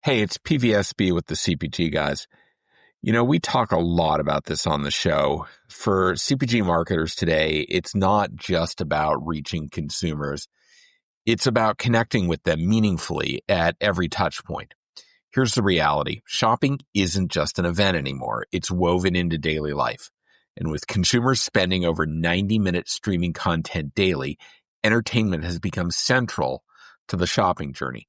Hey, it's PVSB with the CPG Guys. You know, we talk a lot about this on the show. For CPG marketers today, it's not just about reaching consumers. It's about connecting with them meaningfully at every touch point. Here's the reality. Shopping isn't just an event anymore. It's woven into daily life. And with consumers spending over 90 minutes streaming content daily, entertainment has become central to the shopping journey.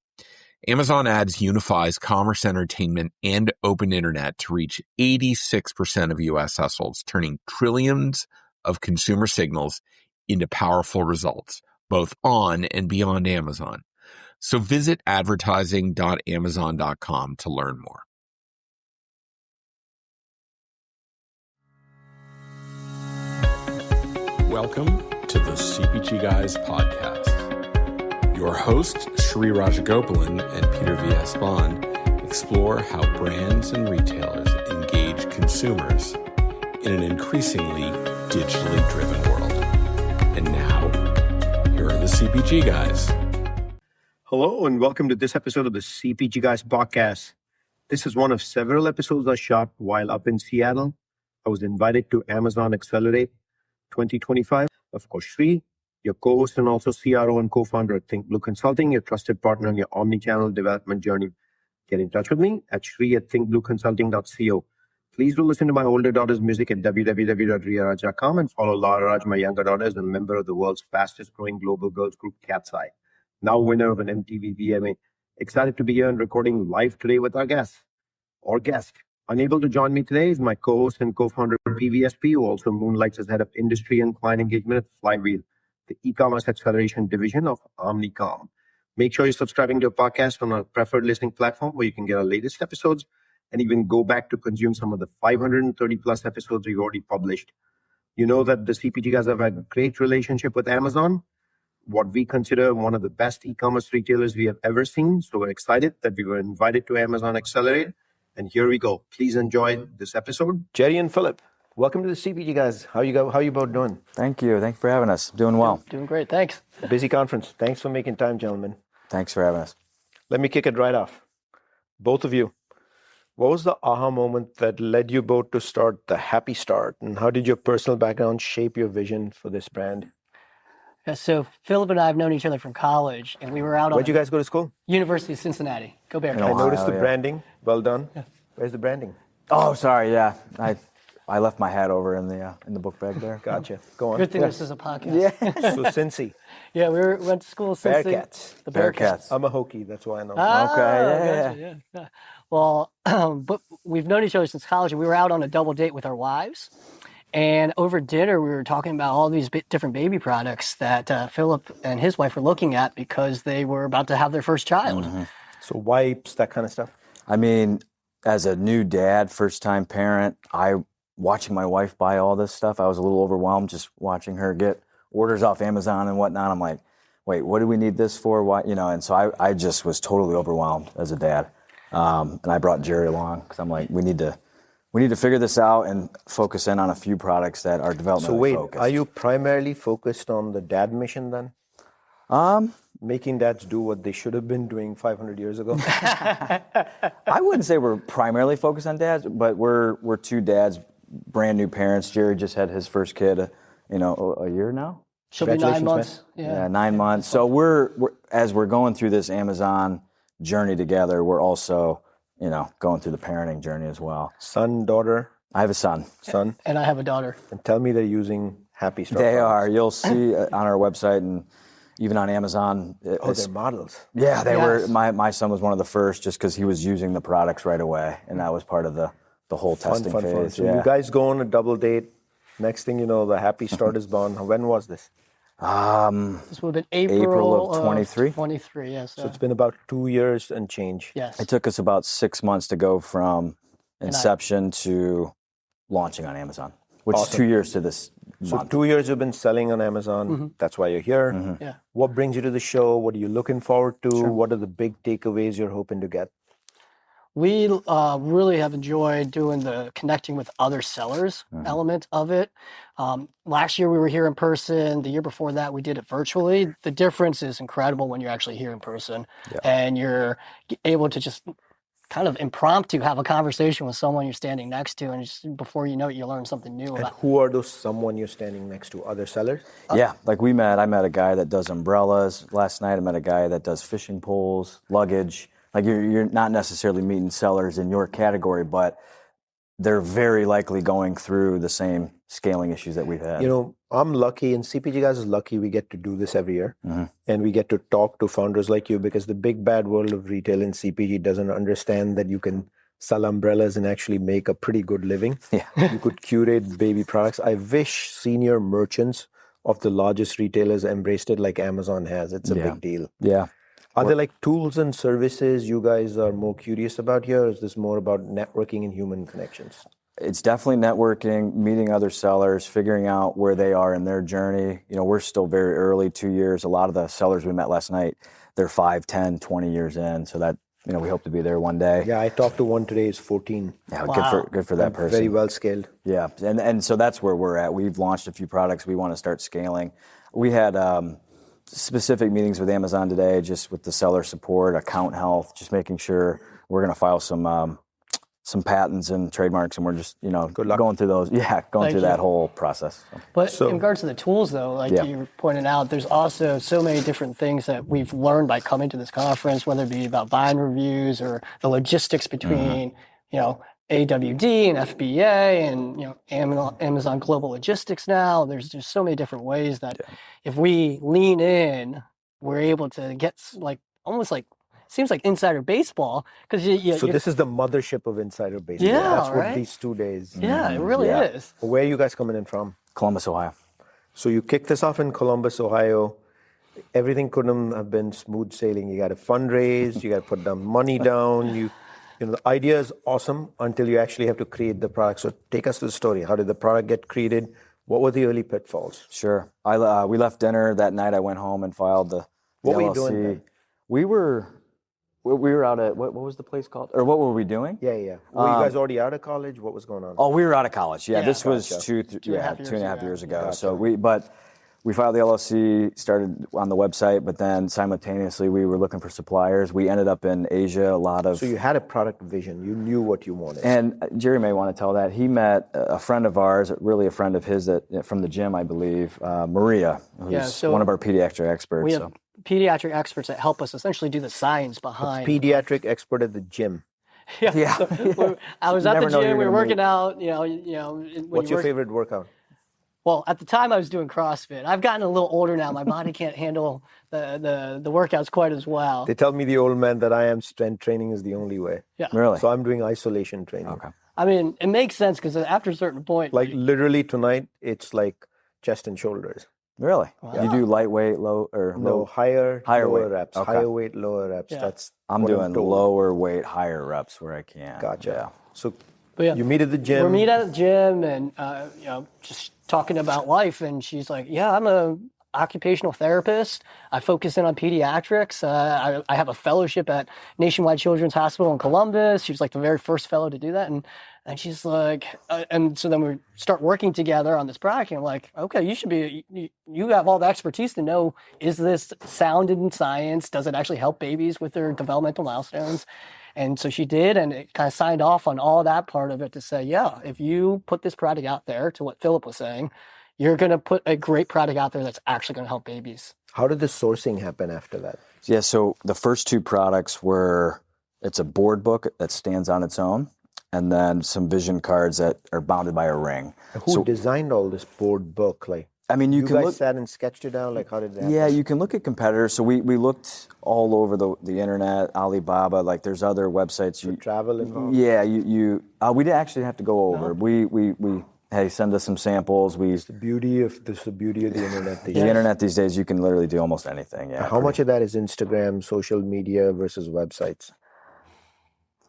Amazon Ads unifies commerce, entertainment, and open internet to reach 86% of U.S. households, turning trillions of consumer signals into powerful results, both on and beyond Amazon. So visit advertising.amazon.com to learn more. Welcome to the CPG Guys podcast. Your hosts, Shri Rajagopalan and Peter V.S. Bond, explore how brands and retailers engage consumers in an increasingly digitally driven world. And now, here are the CPG Guys. Hello, and welcome to this episode of the CPG Guys podcast. This is one of several episodes I shot while up in Seattle. I was invited to Amazon Accelerate 2025. Of course, Shri, your co-host and also CRO and co-founder at Think Blue Consulting, your trusted partner on your omni-channel development journey. Get in touch with me at shri@thinkblueconsulting.co. Please do listen to my older daughter's music at www.riaraj.com and follow Lara Raj, my younger daughter, as a member of the world's fastest growing global girls group, Tsai, now winner of an MTV VMA. Excited to be here and recording live today with our guest. Unable to join me today is my co-host and co-founder of PVSP, who also moonlights as head of industry and client engagement at Flywheel, the e-commerce acceleration division of Omnicom. Make sure you're subscribing to a podcast on our preferred listening platform where you can get our latest episodes and even go back to consume some of the 530 plus episodes we've already published. You know that the CPG guys have had a great relationship with Amazon, what we consider one of the best e-commerce retailers we have ever seen. So we're excited that we were invited to Amazon Accelerate. And here we go. Please enjoy this episode. Jerry and Phillip, welcome to the CPG Guys. How you both doing? Thank you. Thanks for having us. Doing well. Doing great. Thanks. A busy conference. Thanks for making time, gentlemen. Thanks for having us. Let me kick it right off. Both of you, what was the aha moment that led you both to start the Happy Start? And how did your personal background shape your vision for this brand? Yeah, so Phillip and I have known each other from college, and we were out Where'd you guys go to school? University of Cincinnati. Go Bears. I noticed the branding. Well done. Yeah. Where's the branding? Oh, sorry. Yeah, I left my hat over in the book bag there. Gotcha. Go on. Good thing this is a podcast. Yeah. So Cincy. Yeah, went to school. Bearcats. The Bearcats. I'm a Hokie. That's why I know. Okay. Yeah. Well, but we've known each other since college, and we were out on a double date with our wives. And over dinner, we were talking about all these different baby products that Phillip and his wife were looking at because they were about to have their first child. Mm-hmm. So wipes, that kind of stuff? I mean, as a new dad, first-time parent, watching my wife buy all this stuff, I was a little overwhelmed just watching her get orders off Amazon and whatnot. I'm like, wait, what do we need this for? Why, and so I just was totally overwhelmed as a dad. And I brought Jerry along because I'm like, we need to figure this out and focus in on a few products that are developmentally So wait, focused. Are you primarily focused on the dad mission then? Making dads do what they should have been doing 500 years ago? I wouldn't say we're primarily focused on dads, but we're two dads, brand new parents. Jerry just had his first kid, a year now. She'll be 9 months. Yeah, 9 months. So we're as we're going through this Amazon journey together, we're also going through the parenting journey as well. Son, daughter? I have a son. And I have a daughter. And tell me they're using Happy Start. They are. You'll see on our website and even on Amazon. They're models. Yeah, they were. My son was one of the first just because he was using the products right away. And that was part of the whole testing phase. Fun. So you guys go on a double date. Next thing you know, the Happy Start is born. When was this? This would have been April of 23. 23, yes. So it's been about 2 years and change. Yes. It took us about 6 months to go from inception to launching on Amazon, which is 2 years to this month. So 2 years you've been selling on Amazon. Mm-hmm. That's why you're here. Mm-hmm. Yeah. What brings you to the show? What are you looking forward to? Sure. What are the big takeaways you're hoping to get? We really have enjoyed doing the connecting with other sellers element of it. Last year we were here in person. The year before that we did it virtually. The difference is incredible when you're actually here in person and you're able to just kind of impromptu have a conversation with someone you're standing next to, and just before you know it, you learn something new And about. who are those someone you're standing next to? Other sellers? Yeah, like I met a guy that does umbrellas last night. I met a guy that does fishing poles, luggage. Like you're not necessarily meeting sellers in your category, but they're very likely going through the same scaling issues that we've had. You know, I'm lucky, and CPG Guys is lucky we get to do this every year. And we get to talk to founders like you, because the big bad world of retail and CPG doesn't understand that you can sell umbrellas and actually make a pretty good living. Yeah. You could curate baby products. I wish senior merchants of the largest retailers embraced it like Amazon has. It's a big deal. Yeah. Are there like tools and services you guys are more curious about here? Or is this more about networking and human connections? It's definitely networking, meeting other sellers, figuring out where they are in their journey. You know, we're still very early, 2 years. A lot of the sellers we met last night, they're 5, 10, 20 years in. So that, you know, we hope to be there one day. Yeah, I talked to one today, is 14. Yeah, Wow. good for that person. Very well scaled. Yeah, and so that's where we're at. We've launched a few products. We want to start scaling. We had specific meetings with Amazon today, just with the seller support, account health, just making sure we're going to file some patents and trademarks, and we're just, you know, going through those. Yeah, going through that whole process. But in regards to the tools, though, like you pointed out, there's also so many different things that we've learned by coming to this conference, whether it be about buying reviews or the logistics between, you know, AWD and FBA and, you know, Amazon Global Logistics now. There's just so many different ways that if we lean in, we're able to get like almost like, seems like insider baseball, because So this is the mothership of insider baseball. Yeah, That's what right? these 2 days. Yeah, it really is. Where are you guys coming in from? Columbus, Ohio. So you kicked this off in Columbus, Ohio. Everything couldn't have been smooth sailing. You got to fundraise, you got to put down money down. You know, the idea is awesome until you actually have to create the product. So take us to the story. How did the product get created? What were the early pitfalls? Sure. We left dinner that night. I went home and filed the What were you LLC. doing then? We were out at, what was the place called? Or what were we doing? Yeah. Were you guys already out of college? What was going on? Oh, we were out of college. Yeah, Yeah. this was Gotcha. 2.5 years ago. So we filed the LLC, started on the website, but then simultaneously we were looking for suppliers. We ended up in Asia, a lot of. So you had a product vision. You knew what you wanted. And Jerry may want to tell that. He met a friend of ours, really a friend of his that from the gym, I believe, Maria, who's one of our pediatric experts. We have pediatric experts that help us essentially do the science behind. Pediatric expert at the gym. Yeah. So I was at the gym, we were working out, you know. What's your favorite workout? Well, at the time I was doing CrossFit. I've gotten a little older now. My body can't handle the workouts quite as well. They tell me, the old man, that I am strength training is the only way. Yeah. Really? So I'm doing isolation training. Okay. I mean, it makes sense because after a certain point, Like literally tonight, it's like chest and shoulders. Really? Wow. You do lightweight, low, or No, low? higher Higher lower weight. reps. Okay. Higher weight, lower reps. Yeah. That's I'm what doing told. lower weight, higher reps where I can. Gotcha. Yeah. So But yeah, you meet at the gym. we meet at the gym and you know, just talking about life, and she's like, "Yeah, I'm a occupational therapist. I focus in on pediatrics. I have a fellowship at Nationwide Children's Hospital in Columbus." She was like the very first fellow to do that, and she's like, and so then we start working together on this product, and I'm like, "Okay, you have all the expertise to know, is this sound in science? Does it actually help babies with their developmental milestones?" And so she did, and it kind of signed off on all that part of it to say, yeah, if you put this product out there, to what Phillip was saying, you're going to put a great product out there that's actually going to help babies. How did the sourcing happen after that? Yeah, so the first two products were, it's a board book that stands on its own, and then some vision cards that are bounded by a ring. Who designed all this board book? Like, I mean, you can guys look. sat and sketched it out. Like, how did that? Yeah, happen? you can look at competitors. So we looked all over the internet, Alibaba. Like, there's other websites. So travel involved. Yeah, we didn't actually have to go over. We hey, send us some samples. This is the beauty of the internet. The internet these days, you can literally do almost anything. Yeah. How much of that is Instagram, social media versus websites?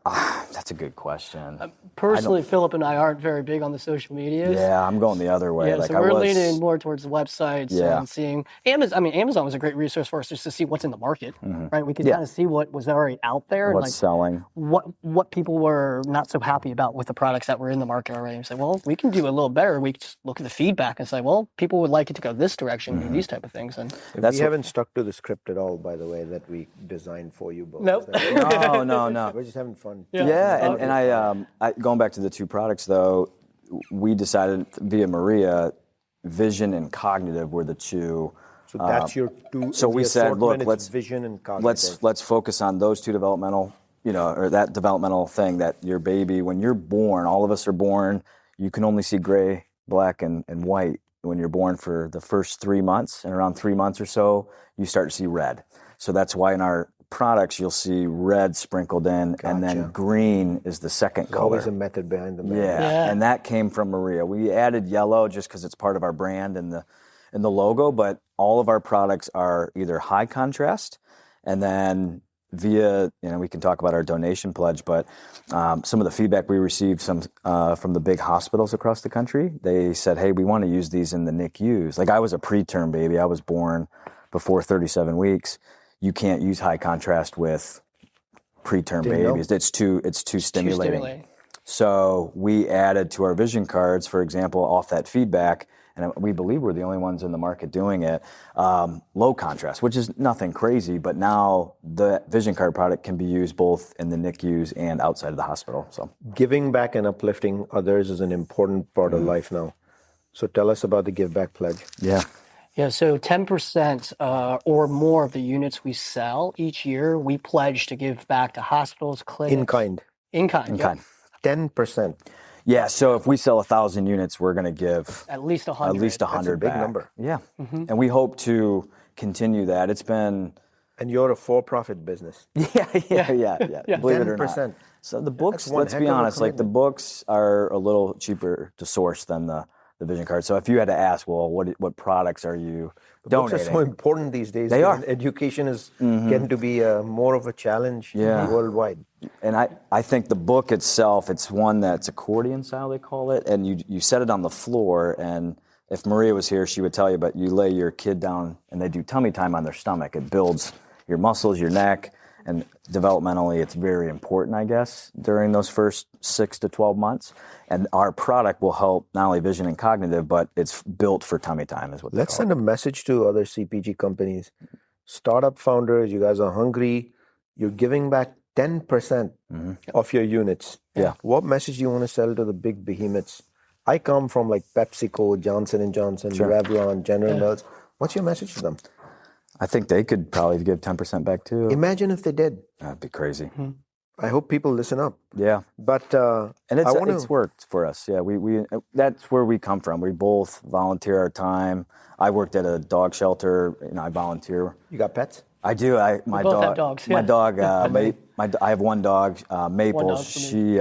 That's a good question. Personally, Philip and I aren't very big on the social medias. Yeah, I'm going the other way. Yeah, like so we're leaning more towards the websites and seeing Amazon. I mean, Amazon was a great resource for us just to see what's in the market, right? We could kind of see what was already out there, what's and selling, what people were not so happy about with the products that were in the market already. And say, well, we can do a little better. We just look at the feedback and say, well, people would like it to go this direction, do these type of things, and we haven't stuck to the script at all, by the way, that we designed for you both. Nope. No. We're just having fun. Yeah, and I going back to the two products though, we decided via Maria, vision and cognitive were the two. So that's your two. So we said, look, let's vision and cognitive. let's focus on those two developmental, or that developmental thing that your baby, when you're born, all of us are born, you can only see gray, black, and white when you're born for the first 3 months, and around 3 months or so, you start to see red. So that's why in our products you'll see red sprinkled in, and then green is the second color. Always a method behind the madness. Yeah, and that came from Maria. We added yellow just because it's part of our brand and the logo, but all of our products are either high contrast, and then via, we can talk about our donation pledge, but some of the feedback we received from the big hospitals across the country, they said, hey, we want to use these in the NICUs. Like I was a preterm baby. I was born before 37 weeks. You can't use high contrast with preterm babies. It's too stimulating. So we added to our vision cards, for example, off that feedback, and we believe we're the only ones in the market doing it, low contrast, which is nothing crazy, but now the vision card product can be used both in the NICUs and outside of the hospital. So giving back and uplifting others is an important part of life now. So tell us about the Give Back Pledge. Yeah, so 10% or more of the units we sell each year, we pledge to give back to hospitals, clinics. In kind. In kind. 10%. Yeah, so if we sell 1,000 units, we're going to give at least 100. At least 100 That's a big back. number. Yeah, and we hope to continue that. It's been... And you're a for-profit business. Yeah. Believe it or not. 10%. So the books, let's be honest, like the books are a little cheaper to source than the vision card. So if you had to ask, well, what products are you donating? Books are so important these days. They are. Education is getting to be more of a challenge worldwide. And I think the book itself, it's one that's accordion style, they call it, and you set it on the floor, and if Maria was here, she would tell you, but you lay your kid down and they do tummy time on their stomach. It builds your muscles, your neck, and developmentally, it's very important, I guess, during those first 6 to 12 months. And our product will help not only vision and cognitive, but it's built for tummy time is what Let's send a message to other CPG companies. Startup founders, you guys are hungry. You're giving back 10% of your units. Yeah. What message do you want to sell to the big behemoths? I come from like PepsiCo, Johnson & Johnson, Revlon, General Mills. What's your message to them? I think they could probably give 10% back too. Imagine if they did. That'd be crazy. I hope people listen up. Yeah. But and it's worked for us. Yeah, we that's where we come from. We both volunteer our time. I worked at a dog shelter. I volunteer. You got pets? I do. My both dog. have dogs. My Yeah. dog. I have one dog, Maple. She.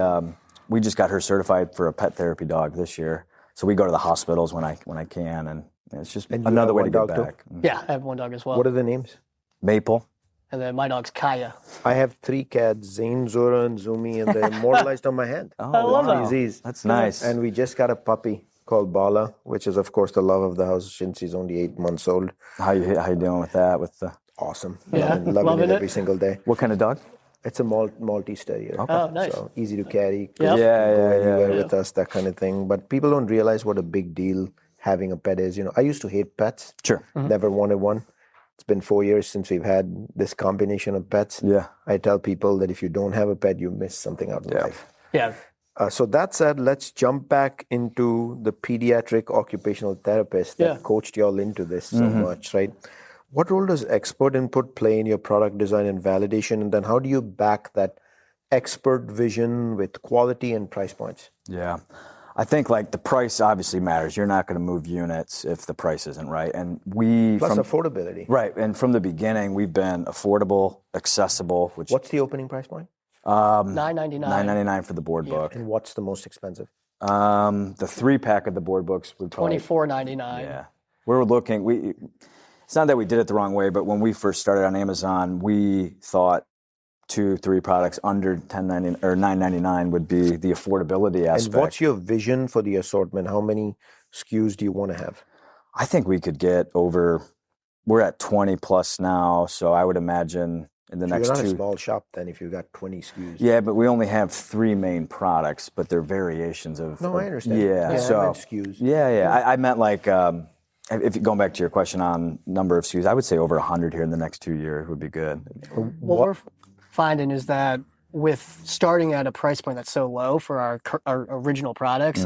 We just got her certified for a pet therapy dog this year. So we go to the hospitals when I can, and it's just another way to give back. Yeah, I have one dog as well. What are the names? Maple. And then my dog's Kaya. I have 3 cats, Zane, Zora, and Zumi, and they're immortalized on my hand. Oh, I love wow. Disease. That's nice. And we just got a puppy called Bala, which is, of course, the love of the house since he's only 8 months old. How you doing with that? Awesome. Yeah, loving it every single day. What kind of dog? It's a Maltese Terrier. Okay. Oh, nice. So easy to carry. Yep. Go anywhere Yeah. with us, that kind of thing. But people don't realize what a big deal having a pet is. I used to hate pets. Sure. Never wanted one. It's been 4 years since we've had this combination of pets. Yeah. I tell people that if you don't have a pet, you miss something out in life. Yeah. So that said, let's jump back into the pediatric occupational therapist that coached y'all into this so much, right? What role does expert input play in your product design and validation? And then how do you back that expert vision with quality and price points? Yeah. I think the price obviously matters. You're not going to move units if the price isn't right. And Plus affordability. Right. And from the beginning, we've been affordable, accessible. What's the opening price point? $9.99. $9.99 for the board book. And what's the most expensive? The 3-pack of the board books would probably $24.99. Yeah. We're looking. It's not that we did it the wrong way, but when we first started on Amazon, we thought 2-3 products under $10.99 or $9.99 would be the affordability aspect. And what's your vision for the assortment? How many SKUs do you want to have? I think we could get over. We're at 20 plus now, so I would imagine in the next You're not two. a small shop then if you've got 20 SKUs. Yeah, but we only have 3 main products, but they're variations of. No, I understand. Yeah, so I meant SKUs. Yeah. I meant like if going back to your question on number of SKUs, I would say over 100 here in the next 2 years would be good. What we're finding is that with starting at a price point that's so low for our original products,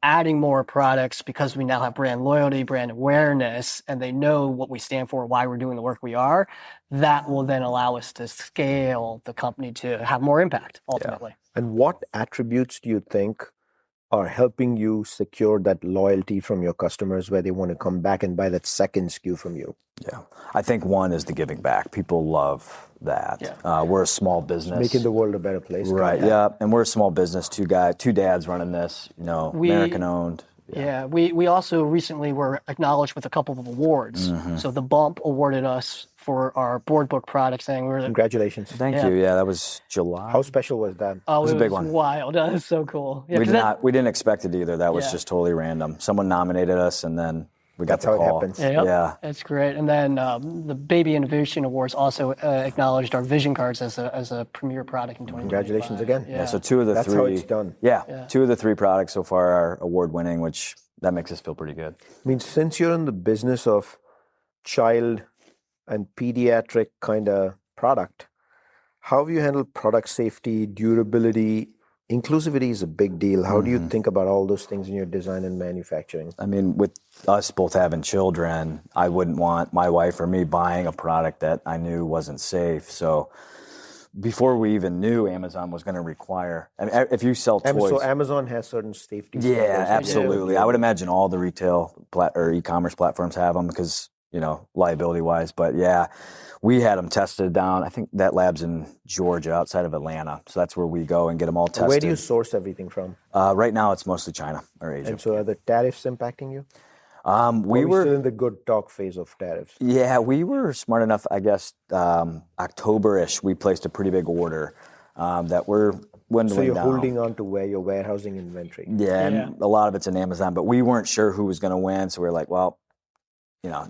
adding more products because we now have brand loyalty, brand awareness, and they know what we stand for, why we're doing the work we are, that will then allow us to scale the company to have more impact ultimately. Yeah. And what attributes do you think are helping you secure that loyalty from your customers where they want to come back and buy that second SKU from you? Yeah, I think one is the giving back. People love that. Yeah. We're a small business. Making the world a better place. Right, yeah. And we're a small business, 2 dads running this, American owned. Yeah, we also recently were acknowledged with a couple of awards. So the Bump awarded us for our board book product, saying we're Congratulations. Thank you. Yeah, that was July. How special was that? Oh, it was a big one. Wild. That was so cool. Yeah, we didn't expect it either. That was just totally random. Someone nominated us, and then we got That's the how call. it happens. Yeah, that's great. And then the Baby Innovation Awards also acknowledged our vision cards as a premier product in 2025. Congratulations again. Yeah, so 2 of the 3. That's how it's done. Yeah, 2 of the 3 products so far are award winning, which that makes us feel pretty good. I mean, since you're in the business of child and pediatric kind of product, how have you handled product safety, durability? Inclusivity is a big deal. How do you think about all those things in your design and manufacturing? I mean, with us both having children, I wouldn't want my wife or me buying a product that I knew wasn't safe. So before we even knew Amazon was going to require, I mean, if you sell toys. So Amazon has certain safety Yeah, standards. absolutely. I would imagine all the retail or e-commerce platforms have them because, liability wise. But yeah, we had them tested down. I think that lab's in Georgia outside of Atlanta. So that's where we go and get them all tested. Where do you source everything from? Right now it's mostly China or Asia. And so are the tariffs impacting you? We were still in the good talk phase of tariffs. Yeah, we were smart enough, I guess, October-ish, we placed a pretty big order that we're dwindling So you're down. holding on to where you're warehousing inventory. Yeah, and a lot of it's in Amazon, but we weren't sure who was going to win, so we were like, well,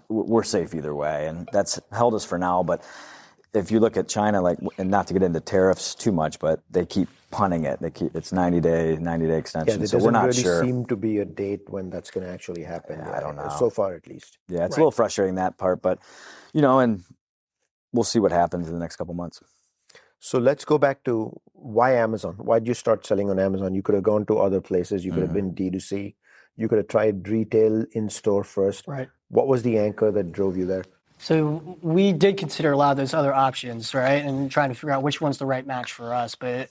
we're safe either way, and that's held us for now. But if you look at China, and not to get into tariffs too much, but they keep punting it. It's 90-day extension, Yeah, so we're not really sure. seem to be a date when that's going to actually happen. I don't know. So far, at least. Yeah, it's a little frustrating, that part, but, and we'll see what happens in the next couple months. So let's go back to why Amazon? Why did you start selling on Amazon? You could have gone to other places. You could have been D2C. You could have tried retail in-store first. Right. What was the anchor that drove you there? So we did consider a lot of those other options, right? And trying to figure out which one's the right match for us. But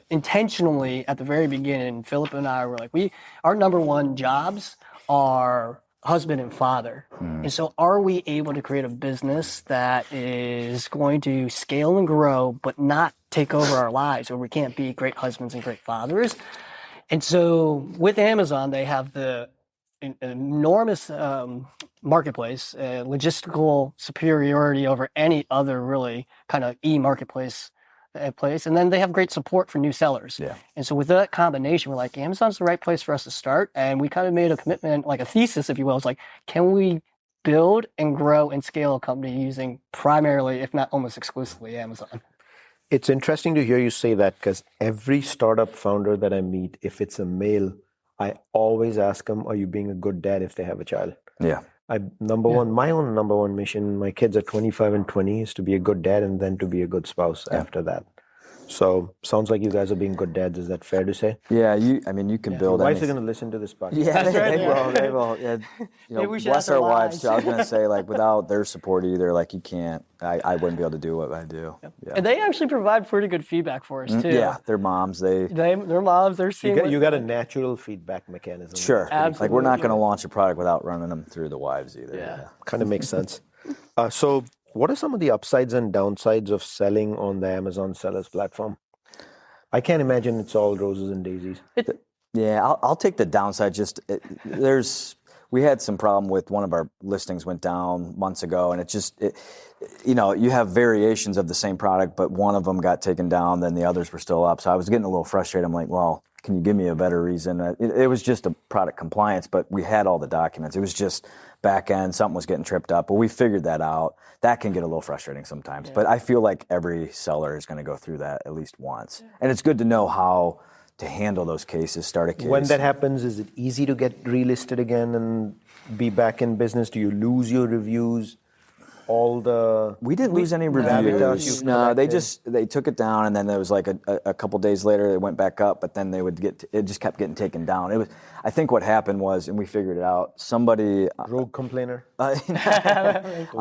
intentionally, at the very beginning, Phillip and I were like, our number one jobs are husband and father. And so are we able to create a business that is going to scale and grow, but not take over our lives, where we can't be great husbands and great fathers? And so with Amazon, they have the enormous marketplace, logistical superiority over any other really kind of e-marketplace place. And then they have great support for new sellers. Yeah. And so with that combination, we're like, Amazon's the right place for us to start. And we kind of made a commitment, like a thesis, if you will. It's like, can we build and grow and scale a company using primarily, if not almost exclusively, Amazon? It's interesting to hear you say that, because every startup founder that I meet, if it's a male, I always ask them, are you being a good dad if they have a child? Yeah. My own number one mission, my kids are 25 and 20, is to be a good dad and then to be a good spouse after that. So sounds like you guys are being good dads. Is that fair to say? Yeah, you can build. Your wives are going to listen to this podcast. Yeah, That's right, they will. Yeah, Maybe we should bless ask our our wives wives. too. I was going to say, without their support either, you can't. I wouldn't be able to do what I do. Yep. Yeah. And they actually provide pretty good feedback for us too. Yeah, their moms. Their moms, they're seeing. You got a natural feedback mechanism. Sure. Absolutely. We're not going to launch a product without running them through the wives either. Yeah. Kind of makes sense. So what are some of the upsides and downsides of selling on the Amazon sellers platform? I can't imagine it's all roses and daisies. Yeah, I'll take the downside. we had some problem with one of our listings went down months ago, and you have variations of the same product, but one of them got taken down, then the others were still up. So I was getting a little frustrated. I'm like, well, can you give me a better reason? It was just a product compliance, but we had all the documents. It was just back end, something was getting tripped up, but we figured that out. That can get a little frustrating sometimes, but I feel like every seller is going to go through that at least once. And it's good to know how to handle those cases, start a case. When that happens, is it easy to get relisted again and be back in business? Do you lose your reviews? We didn't lose any reviews. No, they took it down, and then there was like a couple days later it went back up, but then it just kept getting taken down. I think what happened was, and we figured it out, somebody rogue complainer on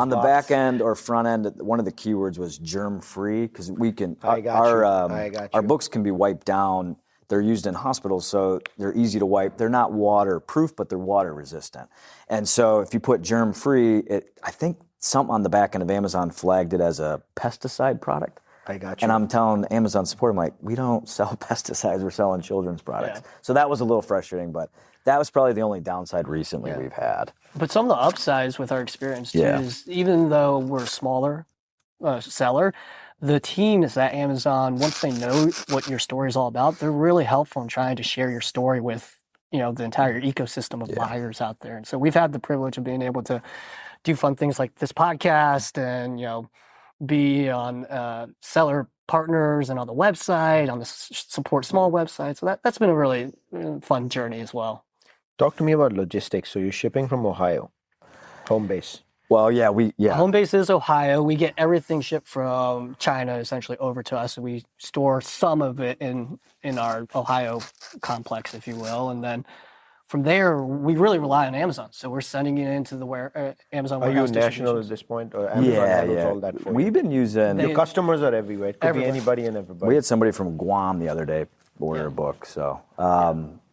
the back end or front end. One of the keywords was germ free, because our books can be wiped down. They're used in hospitals, so they're easy to wipe. They're not waterproof, but they're water resistant. And so if you put germ free, I think something on the back end of Amazon flagged it as a pesticide product. I got you. And I'm telling Amazon support, I'm like, we don't sell pesticides, we're selling children's products. Yeah. So that was a little frustrating, but that was probably the only downside recently we've had. But some of the upsides with our experience too is, even though we're a smaller seller, the teams at Amazon, once they know what your story is all about, they're really helpful in trying to share your story with, the entire ecosystem of buyers out there. And so we've had the privilege of being able to do fun things like this podcast and, be on seller partners and on the website, on the support small website. So that's been a really fun journey as well. Talk to me about logistics. So you're shipping from Ohio, home base. Well, Home base is Ohio. We get everything shipped from China essentially over to us. We store some of it in our Ohio complex, if you will, and then from there we really rely on Amazon. So we're sending it into the Amazon warehouse. Are you national at this point, or Amazon handles all that for you? We've been using. Your customers are everywhere. It could be anybody and everybody. We had somebody from Guam the other day order a book. So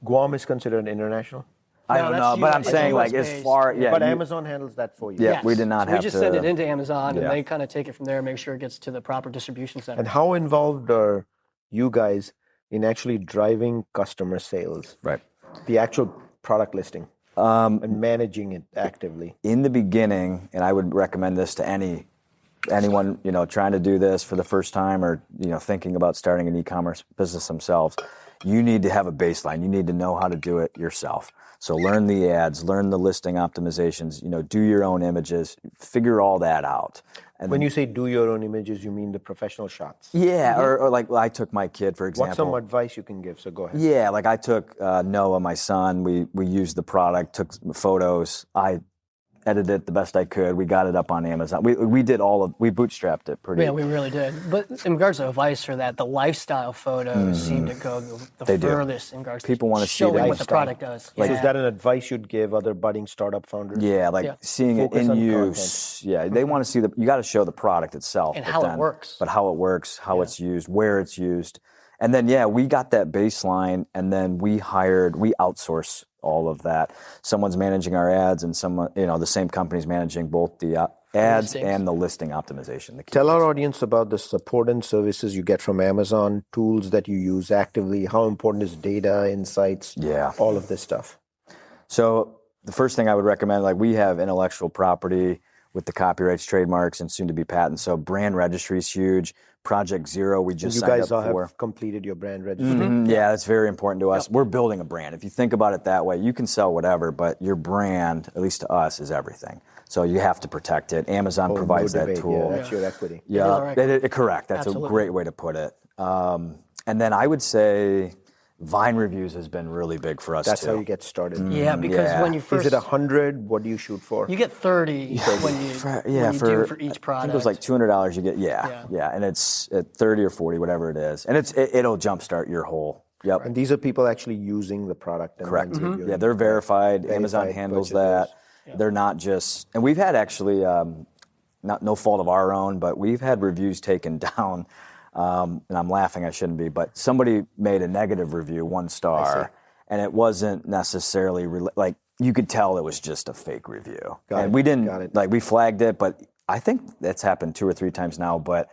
Guam is considered international. I don't know, but I'm saying like as far, But Amazon handles that for you. Yeah, we did not have to. We just send it into Amazon, and they kind of take it from there, make sure it gets to the proper distribution center. And how involved are you guys in actually driving customer sales? Right. The actual product listing and managing it actively. In the beginning, and I would recommend this to anyone trying to do this for the first time, or thinking about starting an e-commerce business themselves. You need to have a baseline. You need to know how to do it yourself. So learn the ads, learn the listing optimizations, do your own images, figure all that out. And when you say do your own images, you mean the professional shots? Yeah, or like I took my kid, for example. What's some advice you can give? So go ahead. Yeah, like I took Noah, my son, we used the product, took photos. I edited it the best I could. We got it up on Amazon. We bootstrapped it pretty. Yeah, we really did. But in regards to advice for that, the lifestyle photos seem to go the furthest in regards people want to see showing what the product does. Like, is that an advice you'd give other budding startup founders? Yeah, seeing Focus it in on use. content. Yeah, they want to see you got to show the product itself. And how it works. But how it works, how it's used, where it's used. And then, we got that baseline, and then we outsource all of that. Someone's managing our ads, and someone, the same company's managing both the ads and the listing optimization. Tell our audience about the support and services you get from Amazon, tools that you use actively. How important is data, insights, all of this stuff? So the first thing I would recommend, we have intellectual property with the copyrights, trademarks, and soon to be patents. So brand registry is huge. Project Zero, we just signed up for. You guys have completed your brand registry. Mm-hmm. Yeah, that's very important to us. We're building a brand. If you think about it that way, you can sell whatever, but your brand, at least to us, is everything. So you have to protect it. Amazon provides that tool. Yeah, that's your equity. Yeah, correct. That's a great way to put it. And then I would say Vine reviews has been really big for us, That's how you get started. Yeah, because when you first... Is it 100? What do you shoot for? You get 30 when you do for each product. I think it was like $200 you get, and it's at 30 or 40, whatever it is. And it'll jumpstart your whole... Yep. And these are people actually using the product. And correct. Mm-hmm. Yeah, they're verified. Amazon handles that. Yeah. They're not just... And we've had actually, no fault of our own, but we've had reviews taken down. And I'm laughing, I shouldn't be, but somebody made a negative review, 1 star, and it wasn't necessarily, you could tell it was just a fake review. We didn't, we flagged it, but I think that's happened 2 or 3 times now, but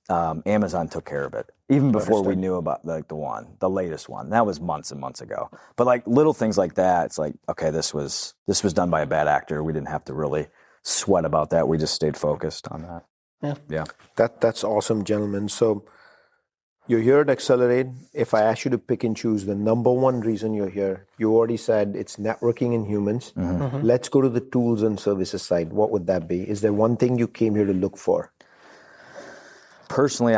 Amazon took care of it. Even before we knew about the latest one. That was months and months ago. But like little things like that, it's like, okay, this was done by a bad actor. We didn't have to really sweat about that. We just stayed focused on that. Yeah. That's awesome, gentlemen. So you're here at Accelerate. If I ask you to pick and choose the number one reason you're here, you already said it's networking in humans. Let's go to the tools and services side. What would that be? Is there one thing you came here to look for? Personally,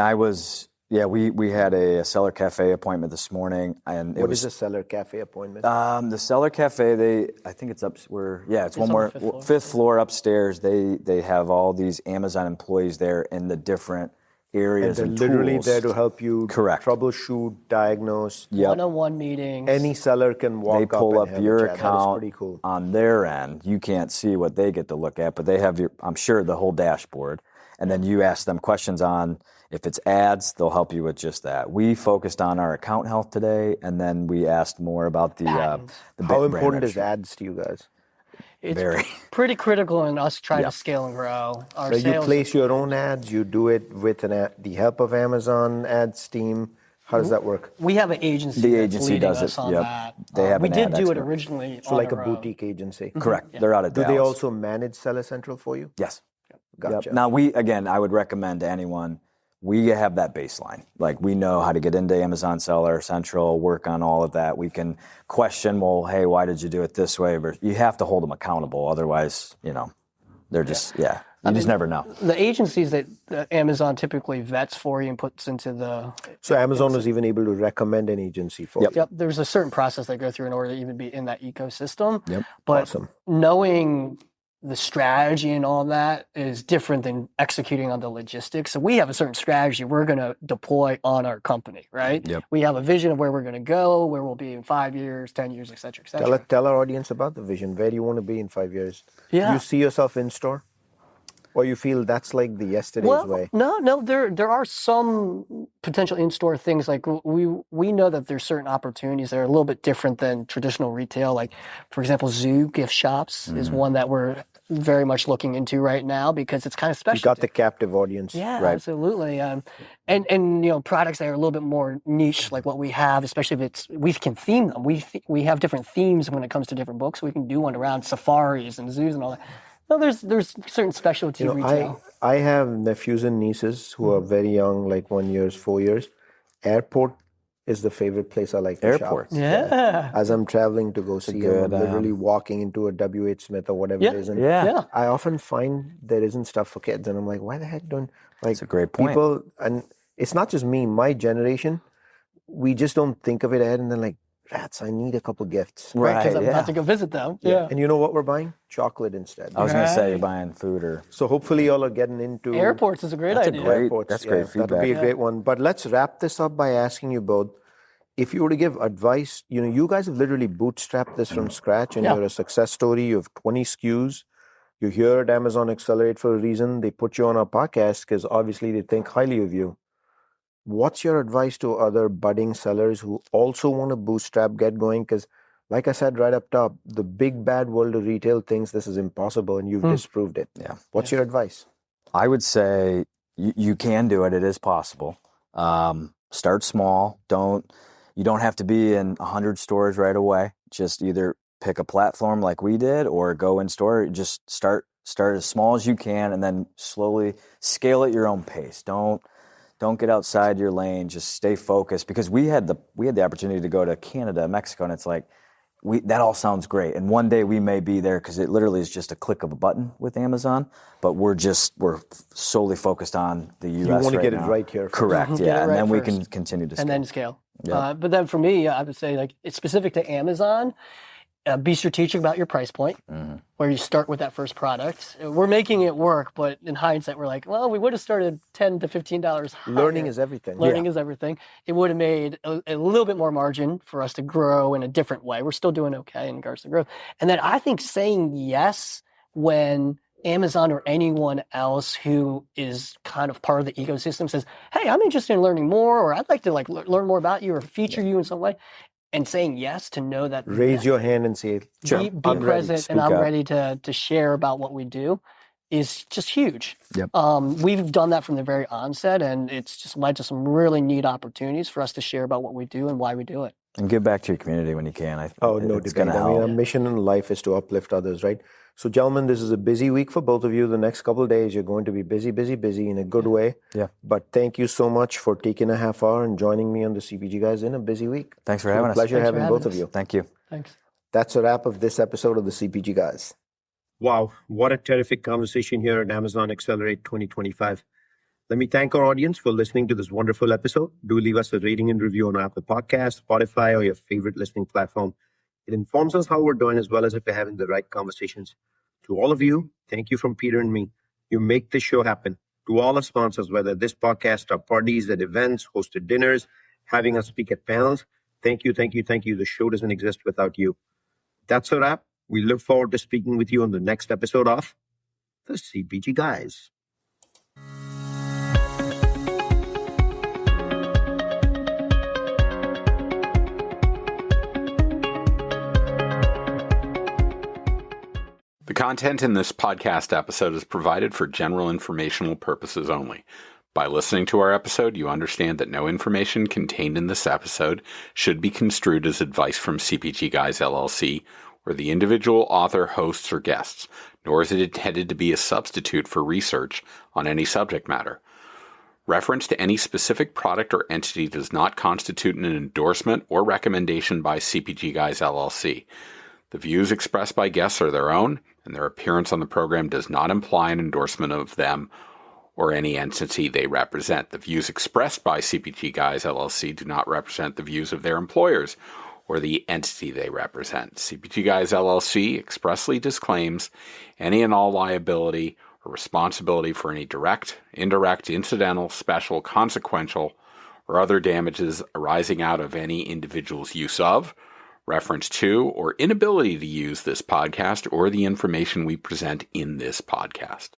we had a Seller Cafe appointment this morning, and What is a Seller Cafe appointment? The Seller Cafe, I think it's up. It's one on more the fifth floor upstairs. They have all these Amazon employees there in the different areas and and they're literally tools. there to help you troubleshoot, diagnose. One-on-one meetings. Any seller can walk They up pull and up have your a chat. That is account pretty cool. on their end. You can't see what they get to look at, but they have I'm sure the whole dashboard. And then you ask them questions on, if it's ads, they'll help you with just that. We focused on our account health today, and then we asked more about the How important is ads to you guys? It's Very. pretty critical in us trying to scale and grow. Our So you sales place your own ads, you do it with the help of Amazon ads team. How does that work? We have an agency. The that's agency leading does us it, on yep. that. They have we an did ad do it expert. originally. So on like a our own. boutique agency. Correct. They're out of Do Dallas. they also manage Seller Central for you? Yes. Gotcha. Yep. Now I would recommend to anyone, we have that baseline. Like we know how to get into Amazon Seller Central, work on all of that. We can question, well, hey, why did you do it this way? You have to hold them accountable. Otherwise, they're just, you just never know. The agencies that Amazon typically vets for you and puts into the... So Amazon was even able to recommend an agency for you. Yep. There's a certain process they go through in order to even be in that ecosystem. Yep. But Awesome. knowing the strategy and all that is different than executing on the logistics. So we have a certain strategy we're going to deploy on our company, right? Yep. We have a vision of where we're going to go, where we'll be in 5 years, 10 years, et cetera, et cetera. Tell our audience about the vision. Where do you want to be in 5 years? Yeah. Do you see yourself in store? Or you feel that's like the yesterday's way? No, there are some potential in-store things. Like we know that there's certain opportunities that are a little bit different than traditional retail. Like, for example, zoo gift shops is one that we're very much looking into right now because it's kind of special. You got the captive audience. Yeah, right. absolutely. And products that are a little bit more niche, like what we have, especially if we can theme them. We have different themes when it comes to different books. We can do one around safaris and zoos and all that. No, there's certain specialty retail. I have nephews and nieces who are very young, like 1 year, 4 years. Airport is the favorite place I like to shop. Yeah. As I'm traveling to go see them, I'm literally walking into a W.H. Smith or whatever it is. And I often find there isn't stuff for kids. And I'm like, why the heck don't... Like, that's a great point. People, and it's not just me, my generation, we just don't think of it ahead and then like, rats, I need a couple gifts. Right, because I'm about to go visit them. Yeah. And you know what we're buying? Chocolate instead. I was going to say you're buying food or... So hopefully y'all are getting into... Airports is a great idea. That's great feedback. That'll be a great one. But let's wrap this up by asking you both, if you were to give advice, you guys have literally bootstrapped this from scratch and you're a success story. You have 20 SKUs. You're here at Amazon Accelerate for a reason. They put you on our podcast because obviously they think highly of you. What's your advice to other budding sellers who also want to bootstrap, get going? Because like I said right up top, the big bad world of retail thinks this is impossible and you've disproved it. Yeah. What's your advice? I would say you can do it. It is possible. Start small. You don't have to be in 100 stores right away. Just either pick a platform like we did or go in store. Just start as small as you can and then slowly scale at your own pace. Don't get outside your lane. Just stay focused because we had the opportunity to go to Canada, Mexico, and it's like that all sounds great. And one day we may be there because it literally is just a click of a button with Amazon. But we're solely focused on the U.S. You want to right get now. it right here. Correct. Yeah, and then we can continue to scale. And then scale. Yeah. But then for me, I would say like it's specific to Amazon. Be strategic about your price point, where you start with that first product. We're making it work, but in hindsight, we're like, well, we would have started $10 to $15 higher. Learning is everything. Learning is everything. It would have made a little bit more margin for us to grow in a different way. We're still doing okay in regards to growth. And then I think saying yes when Amazon or anyone else who is kind of part of the ecosystem says, hey, I'm interested in learning more, or I'd like to learn more about you or feature you in some way. And saying yes to know that. Raise your hand and say, be present and I'm ready to share about what we do is just huge. Yep. We've done that from the very onset, and it's just led to some really neat opportunities for us to share about what we do and why we do it. And give back to your community when you can. Oh, no it's debate. gonna I mean, help. our mission in life is to uplift others, right? So, gentlemen, this is a busy week for both of you. The next couple of days, you're going to be busy in a good way. Yeah. But thank you so much for taking a half hour and joining me on the CPG Guys in a busy week. Thanks for It's been having a us. pleasure Thanks for having having both of us. you. Thank you. Thanks. That's a wrap of this episode of the CPG Guys. Wow, what a terrific conversation here at Amazon Accelerate 2025. Let me thank our audience for listening to this wonderful episode. Do leave us a rating and review on Apple Podcasts, Spotify, or your favorite listening platform. It informs us how we're doing as well as if we're having the right conversations. To all of you, thank you from Peter and me. You make this show happen. To all our sponsors, whether this podcast or parties at events, hosted dinners, having us speak at panels, thank you, thank you, thank you. The show doesn't exist without you. That's a wrap. We look forward to speaking with you on the next episode of the CPG Guys. The content in this podcast episode is provided for general informational purposes only. By listening to our episode, you understand that no information contained in this episode should be construed as advice from CPG Guys LLC or the individual author, hosts, or guests, nor is it intended to be a substitute for research on any subject matter. Reference to any specific product or entity does not constitute an endorsement or recommendation by CPG Guys LLC. The views expressed by guests are their own, and their appearance on the program does not imply an endorsement of them or any entity they represent. The views expressed by CPG Guys LLC do not represent the views of their employers or the entity they represent. CPG Guys LLC expressly disclaims any and all liability or responsibility for any direct, indirect, incidental, special, consequential, or other damages arising out of any individual's use of, reference to, or inability to use this podcast or the information we present in this podcast.